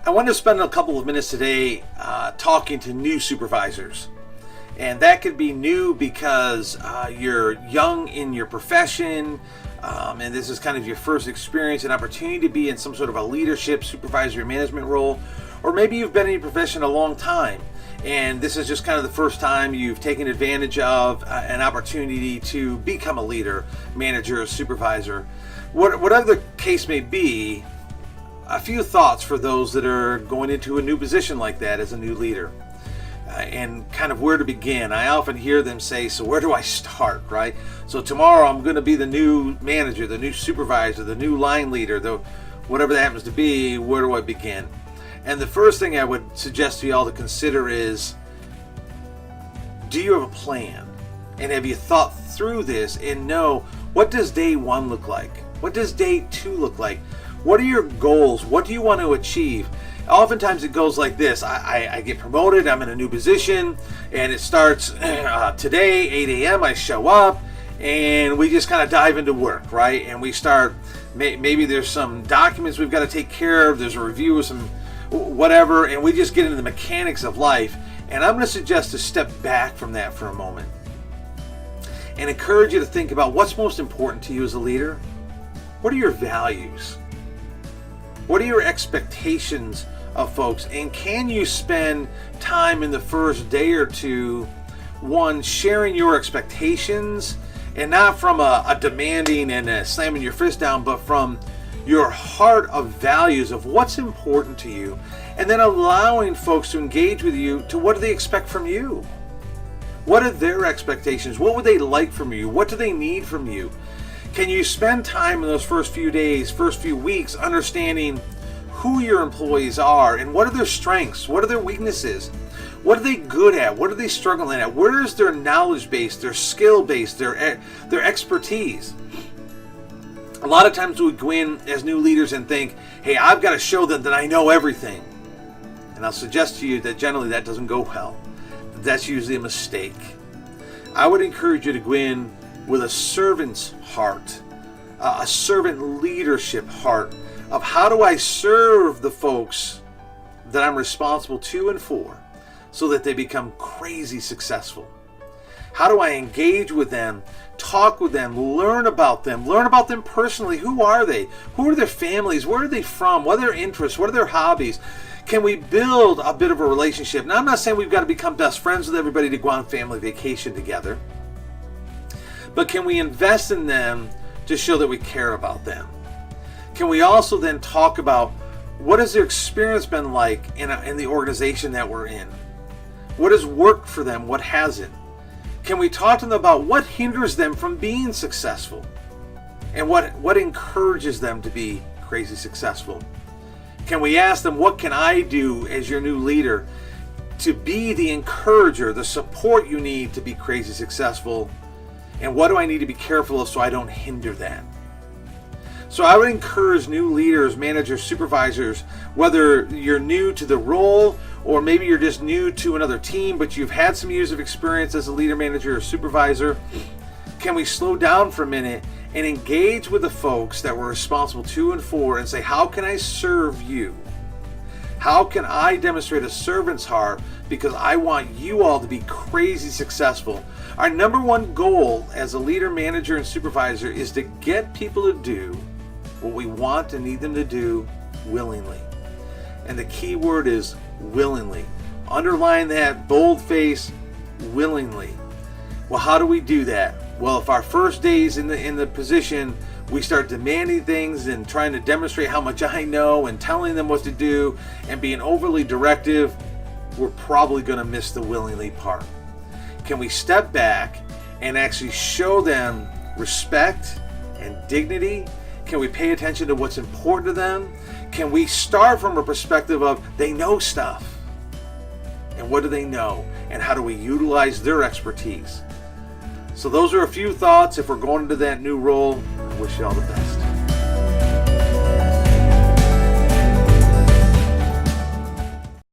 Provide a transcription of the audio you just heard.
I want to spend a couple of minutes today talking to new supervisors. And that could be new because you're young in your profession, and this is kind of your first experience and opportunity to be in some sort of a leadership, supervisory management role. Or maybe you've been in your profession a long time, and this is just kind of the first time you've taken advantage of an opportunity to become a leader, manager, supervisor. Whatever the case may be, a few thoughts for those that are going into a new position like that as a new leader. And kind of where to begin. I often hear them say, so where do I start, right? So tomorrow I'm going to be the new manager, the new supervisor, the new line leader, whatever that happens to be, where do I begin? And the first thing I would suggest to you all to consider is, do you have a plan? And have you thought through this and know, what does day one look like? What does day two look like? What are your goals? What do you want to achieve? Oftentimes it goes like this. I get promoted, I'm in a new position, and it starts today, 8 a.m., I show up, and we just kind of dive into work, right? And we start, maybe there's some documents we've got to take care of, there's a review of some whatever, and we just get into the mechanics of life. And I'm going to suggest to step back from that for a moment and encourage you to think about what's most important to you as a leader. What are your values? What are your expectations of folks? And can you spend time in the first day or two, one, sharing your expectations, and not from a demanding and a slamming your fist down, but from your heart of values of what's important to you, and then allowing folks to engage with you to what do they expect from you? What are their expectations? What would they like from you? What do they need from you? Can you spend time in those first few days, first few weeks, understanding who your employees are and what are their strengths? What are their weaknesses? What are they good at? What are they struggling at? Where is their knowledge base, their skill base, their expertise? A lot of times we go in as new leaders and think, hey, I've got to show them that I know everything. And I'll suggest to you that generally that doesn't go well. That's usually a mistake. I would encourage you to go in with a servant's heart, a servant leadership heart of how do I serve the folks that I'm responsible to and for so that they become crazy successful. How do I engage with them, talk with them, learn about them personally? Who are they? Who are their families? Where are they from? What are their interests? What are their hobbies? Can we build a bit of a relationship? Now, I'm not saying we've got to become best friends with everybody to go on family vacation together. But can we invest in them to show that we care about them? Can we also then talk about what has their experience been like in the organization that we're in? What has worked for them? What hasn't? Can we talk to them about what hinders them from being successful? And what encourages them to be crazy successful? Can we ask them, what can I do as your new leader to be the encourager, the support you need to be crazy successful? And what do I need to be careful of so I don't hinder that? So I would encourage new leaders, managers, supervisors, whether you're new to the role or maybe you're just new to another team, but you've had some years of experience as a leader, manager, or supervisor. Can we slow down for a minute and engage with the folks that we're responsible to and for and say, how can I serve you? How can I demonstrate a servant's heart because I want you all to be crazy successful? Our number one goal as a leader, manager, and supervisor is to get people to do what we want and need them to do willingly. And the key word is willingly. Underline that bold-faced, willingly. Well, how do we do that? Well, if our first days in the position, we start demanding things and trying to demonstrate how much I know and telling them what to do and being overly directive, we're probably going to miss the willingly part. Can we step back and actually show them respect and dignity? Can we pay attention to what's important to them? Can we start from a perspective of they know stuff? And what do they know? And how do we utilize their expertise? So those are a few thoughts if we're going into that new role. I wish you all the best.